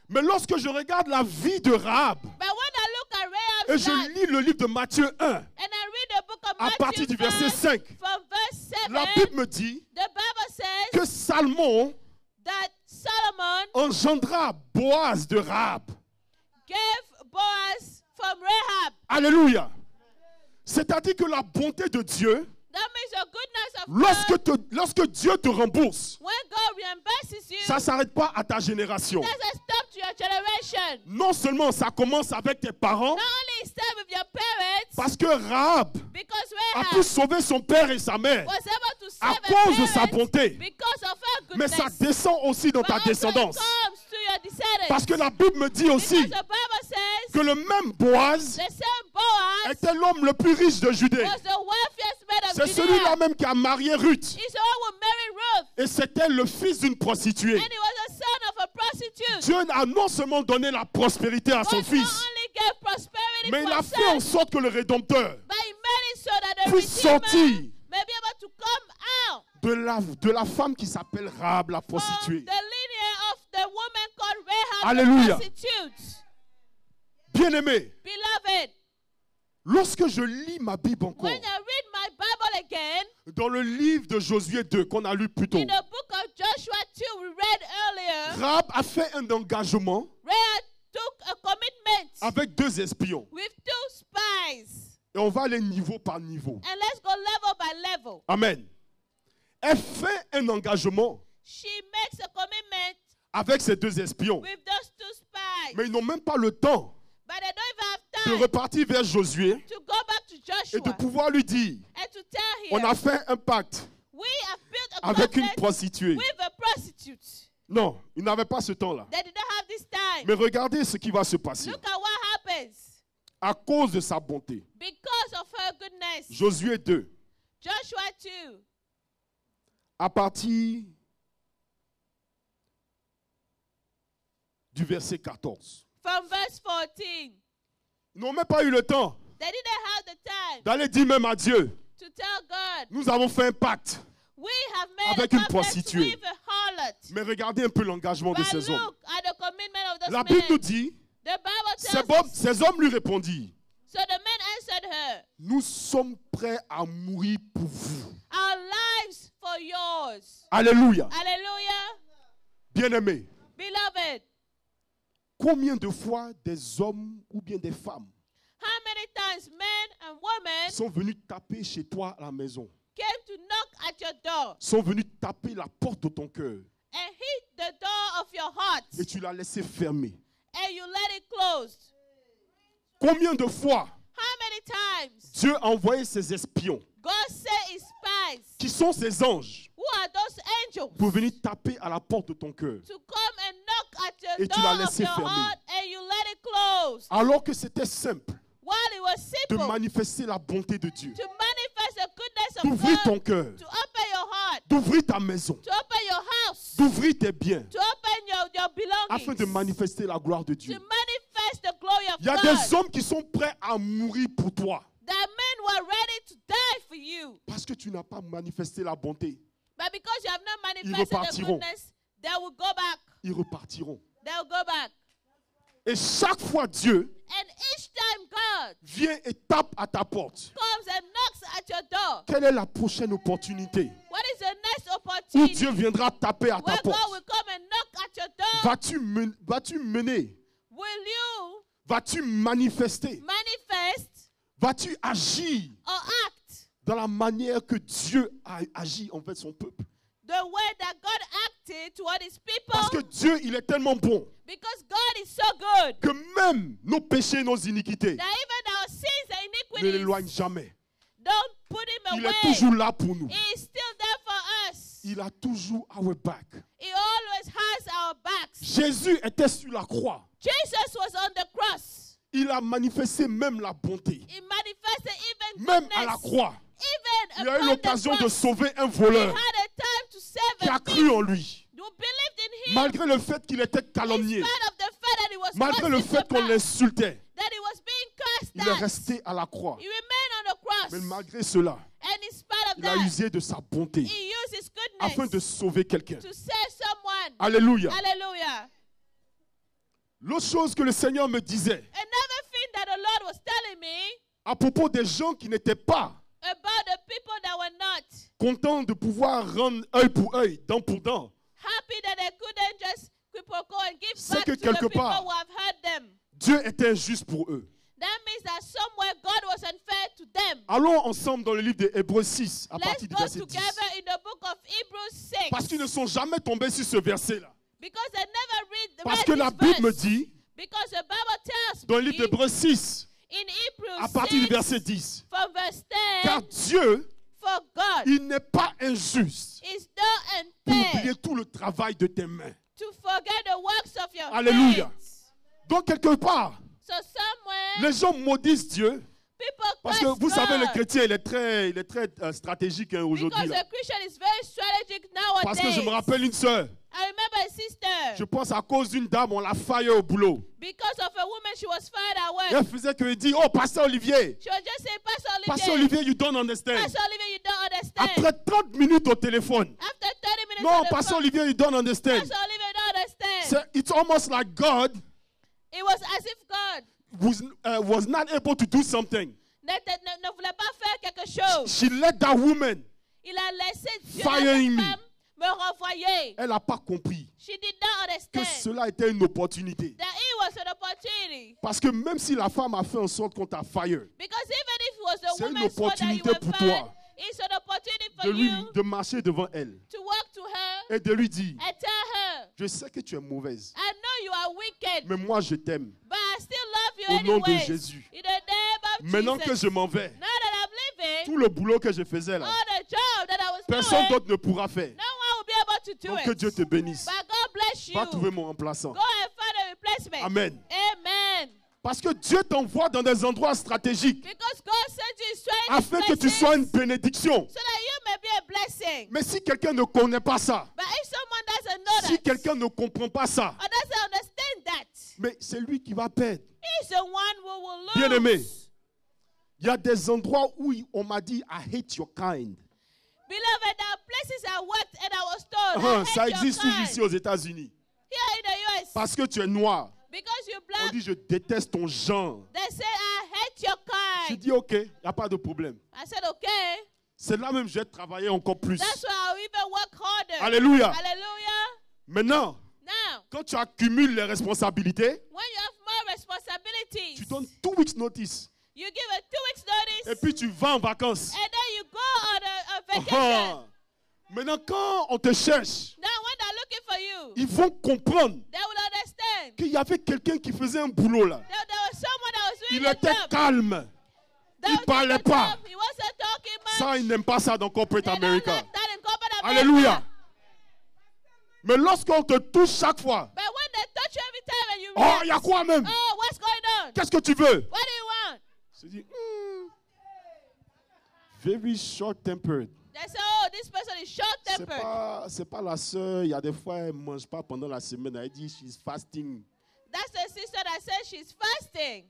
Mais lorsque je regarde la vie de Rahab But when I look at et Rahab's je life lis le livre de Matthieu 1 and I read the book of à partir Matthew du verset 5, from verse 7, la Bible me dit the Bible says que Salmon that Solomon engendra Boaz de Rahab. gave Boaz from Rahab. Alléluia. C'est-à-dire que la bonté de Dieu, That means the goodness of God, lorsque Dieu te rembourse, when God reimburses you, ça ne s'arrête pas à ta génération. doesn't stop to your generation. Non seulement ça commence avec tes parents, Not only it starts with your parents, parce que Rahab because a Rahab pu sauver son père et sa mère was able to à save her cause de sa parents bonté. because of her Mais goodness. ça descend aussi dans But ta also descendance. it comes to your descendants. Parce que la Bible me dit Because aussi the Bible says que le même Boaz the same Boaz était l'homme le plus riche de Judée. was the wealthiest man of C'est Judea. celui-là même qui a marié Ruth. He's the one who married Ruth. Et c'était le fils d'une prostituée. And he was the son of a prostitute. Dieu a non seulement donné la prospérité à son God fils, not only gave prosperity mais il for a fait en son, sorte que le Rédempteur but he made it so that the puisse Redeemer sortir may be able to come out de la femme qui s'appelle Rahab, la from prostituée. the lineage of the woman Alléluia. the prostitutes. Bien-aimé, Beloved, lorsque je lis ma Bible encore, when I read my Bible again, dans le livre de Josué 2 qu'on a lu plus tôt, in the book of Joshua 2 we read earlier, Rahab a fait un engagement Rahab took a commitment avec 2 espions. with 2 spies. Et on va aller niveau par niveau. And let's go level by level. Amen. Elle fait un engagement She makes a commitment avec ces 2 espions. with those 2 spies. Mais ils n'ont même pas le temps But they don't even have de time repartir vers Josué to go back to et Joshua de pouvoir lui dire, and to tell on him, a fait un pacte we have built a avec une covenant prostituée. with a prostitute. Non, ils n'avaient pas ce temps-là. They didn't have this time. Mais regardez ce qui va se passer. Look at what happens À cause de sa bonté. because of her goodness. Josué 2, Joshua 2, à partir du verset 14. from verse 14. Ils n'ont même pas eu le temps They didn't have the time d'aller dire même à Dieu, to tell God, nous avons fait un pacte. we have made Avec a une covenant prostituée. with a harlot. Mais regardez un peu l'engagement de But ces hommes. look at the commitment of those La Bible nous men. dit, The Bible tells us, ces hommes lui répondirent, so the men answered her, nous sommes prêts à mourir pour vous. our lives for yours. Alléluia. Hallelujah. Bien-aimés, Beloved, combien de fois des hommes ou bien des femmes how many times men and women sont venus taper chez toi à la maison, came to knock at your door sont venus taper la porte de ton cœur and hit the door of your heart et tu l'as laissé fermer? and you let it close? Combien de fois How many times Dieu a envoyé ses espions, God sent his spies, qui sont ses anges, who are those angels, pour venir taper à la porte de ton cœur, to come and knock at your Et tu l'as door of laissé your fermer. heart and you let it close alors que c'était simple while it was de simple manifester la bonté de Dieu, to manifest the goodness of d'ouvrir God, ton cœur, to open your heart, d'ouvrir ta maison, to open your house, d'ouvrir tes biens, to open your belongings, afin de manifester la gloire de to Dieu. manifest the glory of Il y a God. des hommes qui sont prêts à mourir pour toi That men were ready to die for you. parce que tu n'as pas manifesté la bonté. But because you have not Ils manifested the repartiront. goodness, they will go back. Ils repartiront. They will go back. Et chaque fois Dieu And each time God vient et tape à ta porte, comes and knocks at your door, quelle est la prochaine opportunité what is the next où opportunity Dieu viendra taper à ta where God porte? will come and knock at your door? Vas-tu mener? Will you Vas-tu manifester? manifest Vas-tu agir or act dans la manière que Dieu a agi envers son peuple? the way that God acted toward his people? Parce que Dieu, il est tellement bon Because God is so good que même nos péchés, nos iniquités that even our sins and ne iniquities l'éloignent jamais. don't put him Il away. est toujours là pour nous. He is still there for us. Il a toujours our back. He always has our backs. Jésus était sur la croix. Jesus was on the cross. Il a manifesté même la bonté. He manifested even Même goodness. à la croix, Even il a eu upon l'occasion the de cross. sauver un He voleur had a time to save qui a a thief cru en lui. who believed in him Malgré le fait qu'il était in calomnié, spite of the fact that he was malgré le cursed fait qu'on about, l'insultait, that he was being cursed il est at. resté à la croix. He remained on the cross. Mais malgré cela, And in spite of il a that, usé de sa bonté he used his afin de goodness sauver quelqu'un. to save someone. Alléluia. Hallelujah. L'autre chose que le Seigneur me disait Another thing that the Lord was telling me à propos des gens qui n'étaient pas about the people that were not contents de pouvoir rendre œil pour œil, dent pour dent, happy that they couldn't just go and give c'est back que to the quelque people part, who have hurt them. Dieu était injuste pour eux. That means that somewhere God was unfair to them. Allons ensemble dans le livre de Hébreux 6 à Let's partir du go verset 10. together in the book of Hebrews 6. Parce qu'ils ne sont jamais tombés sur ce verset-là. Because they never read Parce que this la Bible me verse. dit, Because the Bible tells dans le me livre d'Hébreux 6, in Hebrews à partir du 6 verset 10, from verse 10, car Dieu, for God il n'est pas injuste is not pour unfair oublier tout le travail de tes mains. to forget the works of your Alléluia. hands. Donc quelque part, So somewhere les gens maudissent Dieu people parce que curse vous savez, le God. chrétien, il est très stratégique hein, aujourd'hui. Because là. the Christian is very strategic nowadays. Parce que je me rappelle une sœur, I remember a sister. je pense à cause d'une dame, on l'a faillé au boulot. Because of a woman, she was fired at work. Et elle faisait que dit, oh, Pasteur Olivier, She was just saying, Pastor Olivier, Pasteur Olivier, you don't understand. Pastor Olivier, you don't understand. Après 30 minutes au téléphone, After 30 minutes non, on the Pasteur phone, Olivier, you don't understand. Pastor Olivier, you don't understand. It's almost like God It was as if God was not able to do something. ne voulait pas faire quelque chose. She let that woman. Il a laissé Dieu Fire à cette in me. femme me renvoyer. Elle n'a pas compris She did not que understand cela était une opportunité. that it was an opportunity. Parce que même si la femme a fait en sorte qu'on t'a fire, Because even if it was the c'est une woman's fault that you opportunité were pour fired, toi it's an opportunity for de, lui, you de marcher devant elle to walk to her et de lui dire, and tell her, je sais que tu es mauvaise, I know you are wicked, mais moi je t'aime. but I still love you Au nom de anyway. Jésus. In the name of Maintenant que Jesus. je m'en vais, Now that I'm leaving, tout le boulot que je faisais là, all the job that I was personne doing, d'autre ne pourra faire. no one will be able to do Donc it. que Dieu te bénisse. But God bless you. Va trouver mon remplaçant. Go and find a replacement. Amen. Amen. Parce que Dieu t'envoie dans des endroits stratégiques Because God sent you straight afin que tu sois une bénédiction. so that you may be a blessing. Mais si quelqu'un ne connaît pas ça, But if someone doesn't know si that quelqu'un ne comprend pas ça, or doesn't understand that, mais c'est lui qui va perdre. he's the one who will lose. Bien-aimé, il y a des endroits où on m'a dit, I hate your kind. Beloved, there are places I worked and I was told, I hate Ça your existe kind. ici aux États-Unis. Here in the US, Parce que tu es noir. because you're On black, dit, je déteste ton genre. they say, I hate your Je kind. dis, OK, il n'y a pas de problème. I said, okay. C'est là même que je vais travailler encore plus. That's why I'll even work harder. Alléluia. Hallelujah. Maintenant, Now, quand tu accumules les responsabilités, when you have more responsibilities, tu donnes 2 weeks notice. you give a 2 weeks notice, Et puis tu vas en vacances. and then you go on a vacation. Maintenant, quand on te cherche, Now, when they're looking for you, ils vont comprendre they will understand qu'il y avait quelqu'un qui faisait un boulot là. that there was someone that was Il doing the était job. calme. That il was parlait doing the pas. job. He wasn't talking much. Ça, ils n'aiment pas ça dans Corporate They don't America. like that in corporate America. Alléluia. Mais lorsqu'on te touche chaque fois, But when they touch you every time and you oh, il y a react, quoi même? oh, what's going on? Qu'est-ce que tu veux? What do you want? Je dis, very short-tempered. They say, oh, this person is short-tempered. C'est pas la sœur, il y a des fois, elle ne mange pas pendant la semaine. Elle dit, she's fasting. That's the sister that says she's fasting.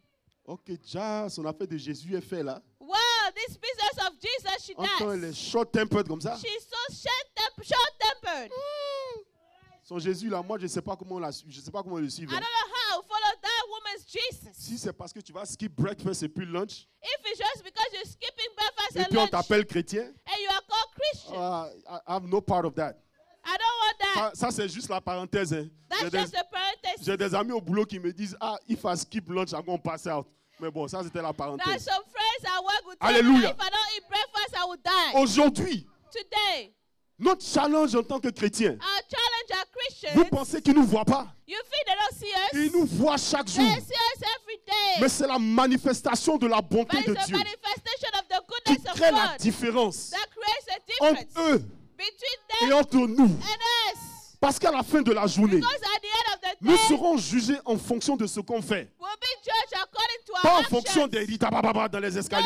Ok, déjà, son affaire de Jésus est fait là. Wow, this business of Jesus, she Quand elle does. est short-tempered comme ça, She's so short-tempered. son Jésus là, moi je ne sais pas comment je sais pas comment le suivre. I don't know how to follow that woman's Jesus. Si c'est parce que tu vas skip breakfast et puis lunch, If it's just because you're skipping breakfast et and puis on lunch t'appelle chrétien, and you are called Christian, I have no part of that. I don't want that. Ça c'est juste la parenthèse. Hein. That's just a parenthesis. J'ai des amis au boulot qui me disent, if I skip lunch, I'm going to pass out. Mais bon, ça c'était la There are parenthèse. some friends I work with. Alléluia. If I don't eat breakfast, I will die. Aujourd'hui, Today, notre challenge en tant que chrétien, our challenge our Christians. vous pensez qu'ils ne nous voient pas? You think they don't see us? Ils nous voient chaque jour. They see us every day. Mais c'est la manifestation de la bonté But de it's a Dieu manifestation of the qui goodness of crée la God différence that creates a entre difference eux between et them entre nous. and us. Parce qu'à la fin de la journée, Because at the end of the nous day, serons jugés en fonction de ce qu'on fait. we'll be judged according to Pas our en actions. fonction des ritabababa dans les escaliers.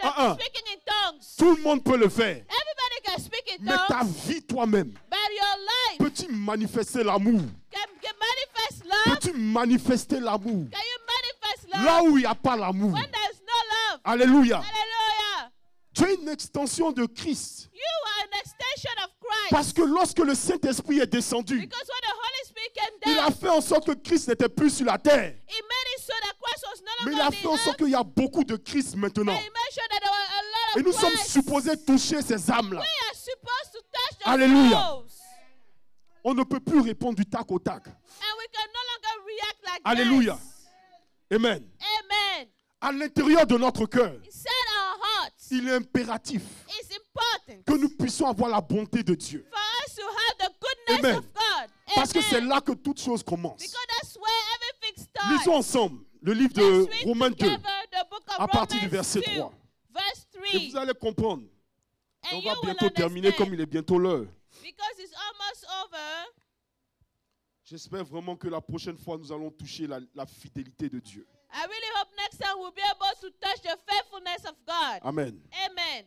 Not in the speaking in tongues. Tout le monde peut le faire. Everybody can speak in Mais ta tongues, vie toi-même, but your life peux-tu manifester l'amour? can manifest love. Peux-tu manifester l'amour? Can you manifest love Là où il n'y a pas l'amour. when there's no love? Alléluia. Hallelujah. Tu es une extension de Christ. You are an extension of Christ. Parce que lorsque le Saint-Esprit est descendu, Because when the Holy Spirit came il a down, fait en sorte que Christ n'était plus sur la terre. it made it so that Christ was no Mais il longer a on fait en the sorte earth. qu'il y a beaucoup de Christ maintenant. And he made sure that there were a lot Et of nous sommes Christ. supposés toucher ces âmes-là. We are supposed to touch those Alléluia. souls. On ne peut plus répondre du tac au tac. And we can no longer react like Alléluia. this. Amen. Amen. À l'intérieur de notre cœur, Set our hearts. il est impératif It's important que nous puissions avoir la bonté de Dieu. for us to have the goodness Amen. of God. Parce que c'est Amen. là que toute chose commence. Because that's where everything starts. Lisons ensemble le livre Let's de read Romains 2 together the book of à partir du Romans verset 2, 3. verse Et 3. vous allez comprendre. And On you va will bientôt terminer understand. comme il est bientôt l'heure. Because it's almost over. J'espère vraiment que la prochaine fois, nous allons toucher la fidélité de Dieu. I really hope next time we'll be able to touch the faithfulness of God. Amen. Amen.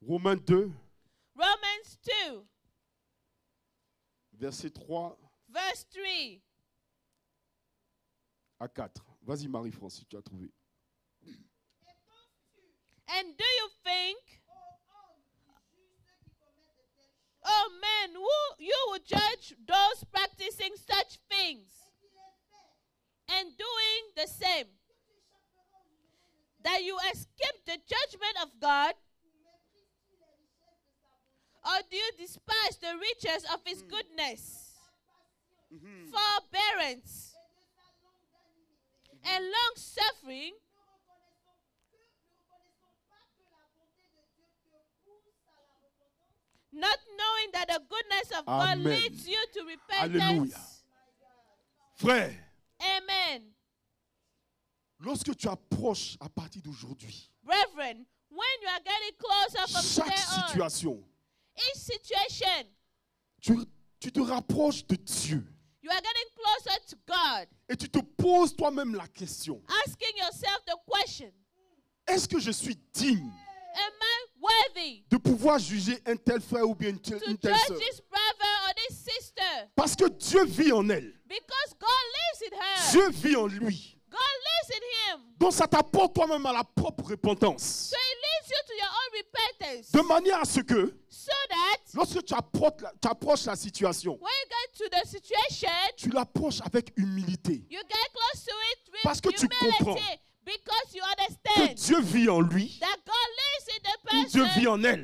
Romains 2, Romans 2, verset 3 verse 3. à 4. Vas-y Marie-France, si tu as trouvé. And do you think, oh man, you would judge the riches of his goodness, forbearance, and long suffering, not knowing that the goodness of God Amen. leads you to Alléluia. repentance. Frère, Amen. lorsque tu approches à partir d'aujourd'hui, Brethren, when you are getting closer from chaque today on, situation, each situation, tu te rapproches de Dieu you are getting closer to God, et tu te poses toi-même la question, asking yourself the question, est-ce que je suis digne am I worthy de pouvoir juger un tel frère ou bien une to telle judge sœur? this brother or this sister? Parce que Dieu vit en elle. Because God lives in her. Dieu vit en lui. God lives in him. Donc ça t'apporte toi-même à la propre repentance. So it leads you to your own repentance. De manière à ce que, So that lorsque tu approches la situation, when you get to the situation, tu l'approches avec humilité. you get close to it with Parce que tu comprends humility. Because you Que understand Dieu vit en lui, that God lives in the ou Dieu person, vit en elle.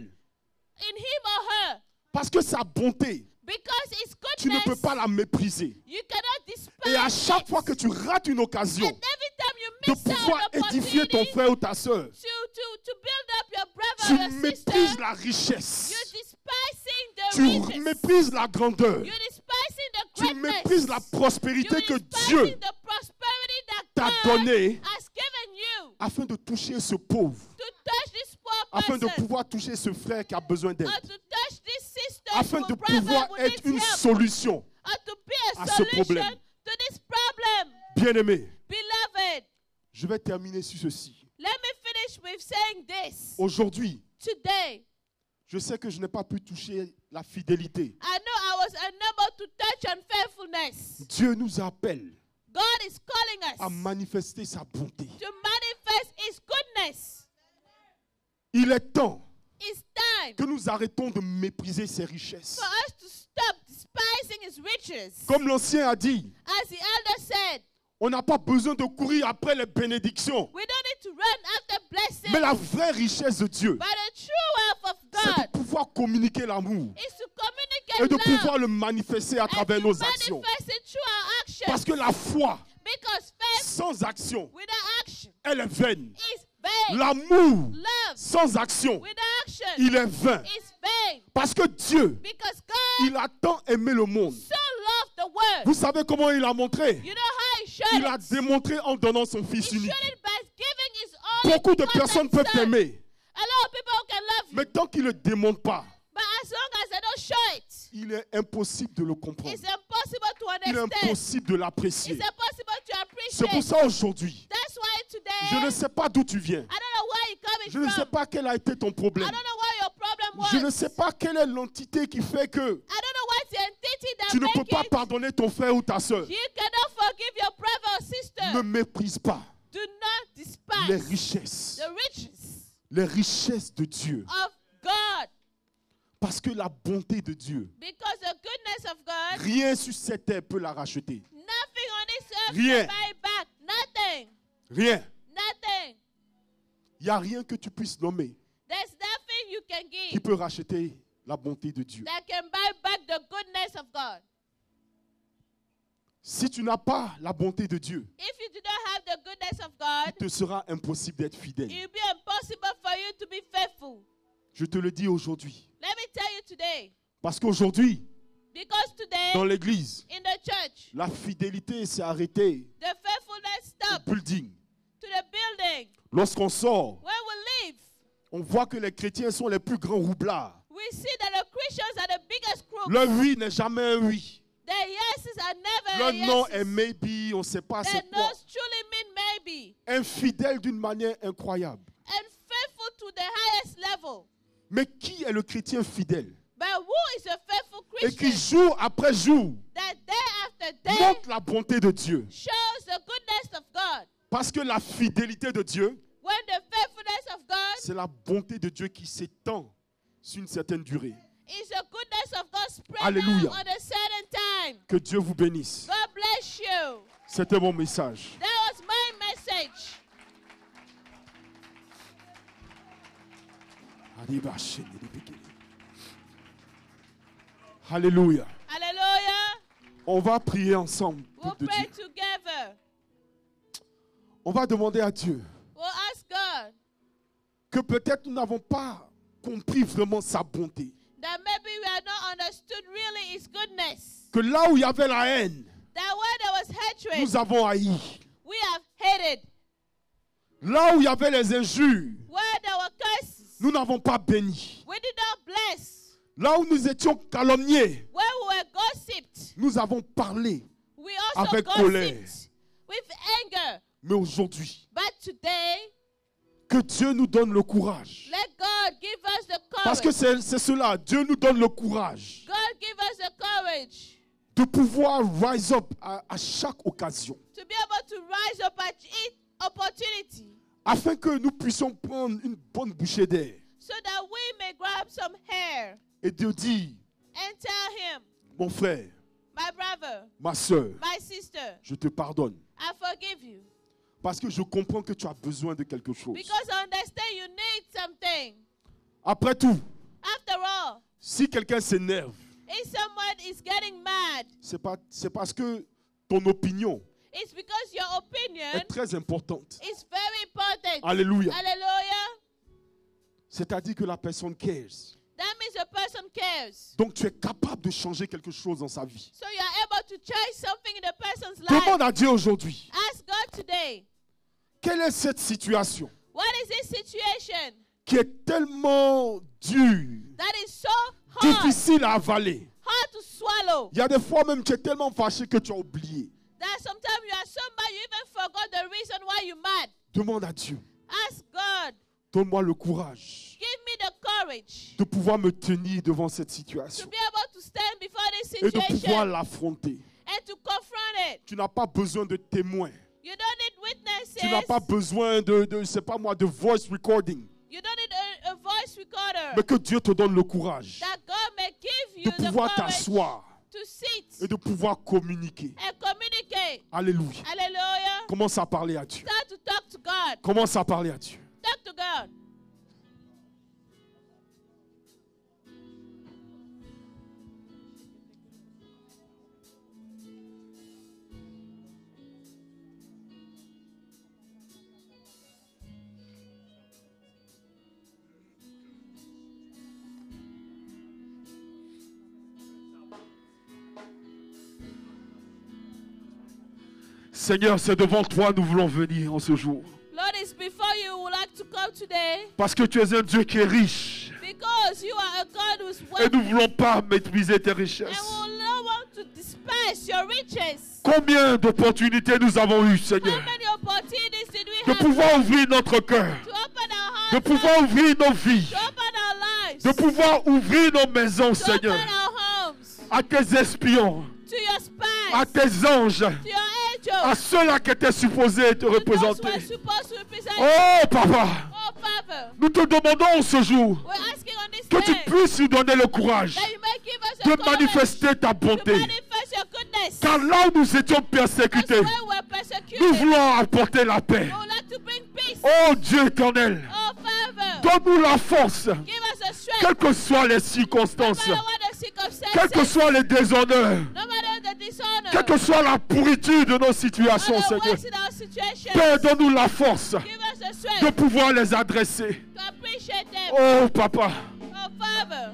in him or her. Parce que sa bonté, Because it's tu ne peux goodness, pas la mépriser. you cannot despise Et à chaque it. fois que tu rates une occasion And every time you de miss pouvoir out an édifier ton opportunity frère ou ta sœur, to build up your brother tu or your méprises sister, la richesse. you're despising the Tu riches. méprises la grandeur. You're despising the Tu greatness. méprises la prospérité You're que despising Dieu the prosperity that t'a God donnée has given you afin de toucher ce pauvre, to touch this poor afin de person, pouvoir toucher ce frère qui a besoin d'aide, or to touch this sister, afin or de brother pouvoir who être needs une help, solution. or to be à a ce solution problème. to this problem. Bien-aimé, Beloved, je vais terminer sur ceci. let me finish with saying this. Aujourd'hui, Today, je sais que je n'ai pas pu toucher la fidélité. I know I was unable to touch on faithfulness. Dieu nous appelle God is calling à us manifester sa bonté. to manifest His goodness. Il est temps It's time que nous arrêtons de mépriser ses richesses. for us to stop despising His riches. Comme l'ancien a dit, As the elder said, on n'a pas besoin de courir après les bénédictions. we don't need to run after blessings, Mais la vraie richesse de Dieu, but the true wealth of c'est de God pouvoir communiquer l'amour is to et de communicate love pouvoir le manifester à and travers to nos actions. manifest it through our actions. Parce que la foi Because faith sans action, without action elle est vaine. is vain. L'amour Love sans action, without action il est vain. is vain. Parce que Dieu, Because God il a tant aimé le monde. so loved the world. Vous savez comment il a montré? You know how He showed Il a it? démontré en donnant son He Fils showed unique. it by giving His only Beaucoup de begotten personnes peuvent Son. t'aimer, A lot of people can love you, mais tant qu'il ne le démontre pas, but as long as they don't show it, il est impossible de le comprendre. it's impossible to Il est understand. impossible de l'apprécier. It's impossible to C'est pour appreciate. ça aujourd'hui, That's why today, je ne sais pas d'où tu viens. I don't know where you're coming Je ne sais from. pas quel a été ton I problème. don't know what your problem was. Je ne sais pas quelle est l'entité qui fait que I don't know what's the entity that tu ne peux make pas it. pardonner ton frère ou ta soeur. You cannot forgive your brother or sister. Ne méprise pas Do not les despise richesses. the riches Les richesses de Dieu. of God. Parce que la bonté de Dieu, Because the goodness of God, rien sur cette terre peut la racheter. nothing on this earth Rien. can buy it back. Nothing. Rien. Nothing. Il n'y a rien que tu puisses nommer There's nothing you can qui give peut racheter la bonté de Dieu. that can buy back the goodness of God. Si tu n'as pas la bonté de Dieu, If you do not have the goodness of God, il te sera impossible d'être fidèle. it will be impossible for you to be faithful. Je te le dis aujourd'hui. Let me tell you today. Parce qu'aujourd'hui, Because today, dans l'église, in the church, la fidélité s'est arrêtée the faithfulness au stopped building. to the building. Lorsqu'on sort, When we leave, on voit que les chrétiens sont les plus grands roublards. we see that the Christians are the biggest crooks. Le oui n'est jamais un oui. Their yeses are never Le non yeses. est maybe, on ne sait pas Their c'est quoi. no's truly mean maybe. Infidèle d'une manière incroyable. And faithful to the highest level. Mais qui est le chrétien fidèle But who is a faithful et qui Christian jour après jour that day after day montre la bonté de Dieu? shows the goodness of God? Parce que la fidélité de Dieu, When the faithfulness of God c'est la bonté de Dieu qui s'étend sur une certaine durée. is the goodness of God spread Alléluia. out on a certain time. Que Dieu vous bénisse. God bless you. C'était mon message. That was my message. Alléluia. Hallelujah. On va prier ensemble. We'll peuple de pray Dieu. together. On va demander à Dieu We'll ask God que peut-être nous n'avons pas compris vraiment sa bonté. that maybe we have not understood really His goodness. Que là où il y avait la haine, That where there was hatred, nous avons haï. we have hated. Là où il y avait les injures, Where there were curses, nous n'avons pas béni. we did not bless. Là où nous étions calomniés, Where we were gossiped, nous avons parlé. we also Avec gossiped colère. with anger. Mais aujourd'hui, But today, que Dieu nous donne le courage. let God give us the Parce que courage. c'est cela, Dieu nous donne le courage God give us the courage de pouvoir rise up à chaque occasion. to be able to rise up at each opportunity Afin que nous puissions prendre une bonne bouchée d'air so that we may grab some hair et de dire, and tell Him, mon frère, my brother, ma soeur, my sister, je te pardonne. I forgive you. Parce que je comprends que tu as besoin de quelque chose. Because I understand you need something. Après tout, After all, si quelqu'un s'énerve, if someone is getting mad, c'est parce que ton opinion it's because your opinion est très importante. is very important. Alléluia. Hallelujah. C'est-à-dire que la personne cares. That means the person cares. Donc tu es capable de changer quelque chose dans sa vie. So you are able to change something in the person's life. Demande à Dieu aujourd'hui, Ask God today, quelle est cette situation what is this situation qui est tellement dure, that is so hard, difficile à avaler? hard to swallow, Il y a des fois même tu es tellement fâché que tu as oublié. that sometimes you are so mad you even forgot the reason why you're mad? Demande à Dieu, Ask God, donne-moi le courage give me the courage de pouvoir me tenir devant cette to situation be able to stand before this et de pouvoir situation l'affronter. and to confront it. Tu n'as pas besoin de témoins. You don't need witnesses. Tu n'as pas besoin de c'est pas moi, de voice recording. You don't need a voice recorder. Mais que Dieu te donne le courage That God may give de you the pouvoir courage t'asseoir to sit et de pouvoir communiquer. and communicate. Alléluia. Hallelujah. Commence à parler à Dieu. Start to talk to God. Commence à parler à Dieu. Talk to God. Seigneur, c'est devant toi nous voulons venir en ce jour. Lord, it's before you would like to come today Parce que tu es un Dieu qui est riche. because you are a God who's Et wealthy nous ne voulons pas maîtriser tes and richesses. will not want to despise your riches. Combien d'opportunités nous avons eues, How Seigneur, many opportunities did we de have pouvoir ouvrir notre cœur, to open our hearts, de pouvoir ouvrir nos vies, to open our lives, de pouvoir ouvrir nos maisons, to open Seigneur, our homes, à tes espions, to your spies, à tes anges, to your à angels, ceux-là qui étaient supposés te to those who représenter. are supposed to represent you. Oh, Papa, Oh, Father, nous te demandons ce jour we're asking on this que tu day puisses nous donner le courage that you may give us de a courage manifester ta to bonté. manifest your goodness. Car là où nous étions Because persécutés, when we're persecuted, nous voulons apporter la paix. we would like to bring peace. Oh Dieu éternel, Oh, Father, donne-nous la force, give us a strength. quelles que soient les No circonstances, matter what the circumstances, quels que soient les déshonneurs, no matter the dishonor, quelle que soit la pourriture de nos situations, or the Seigneur. worst in our situation, Père, donne-nous la force give us the de strength pouvoir les adresser. to appreciate them. Oh Papa, Oh, Father,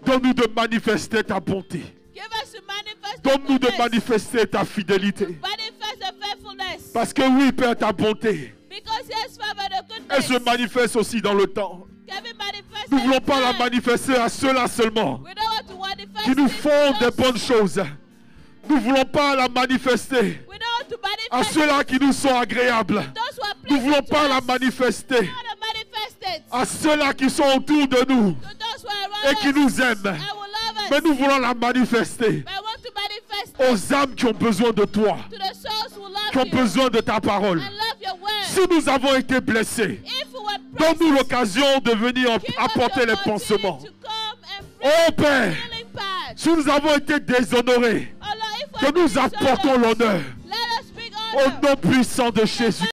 donne-nous de manifester ta bonté. give us to manifest the Donne-nous de goodness, manifester ta fidélité. manifest the faithfulness. Parce que oui, Père, ta bonté, Because yes, Father, the elle goodness se manifeste aussi dans le temps. can be manifested. Nous ne voulons pas la in time. manifester à ceux-là seulement We don't want to manifest qui nous it font in des those- bonnes choses. Nous ne voulons pas la manifester We don't want to à manifest ceux-là qui nous sont agréables. those who are Nous ne voulons pleasing to pas la us. manifester We want to manifest it à ceux-là qui sont autour de nous to those who are et around qui us nous aiment. and will love us. Mais nous voulons la manifester But I want to manifest aux âmes qui ont besoin de toi, to the souls who love qui ont you besoin de ta parole. and love your word. Si nous avons été blessés, If we were donne-nous precious, l'occasion de venir give us apporter the les opportunity pansements. to come and bring Oh Père, healing path. si nous avons été déshonorés, Oh Lord, if we que have nous been apportons dishonest, l'honneur let us bring au honor nom puissant de Jésus.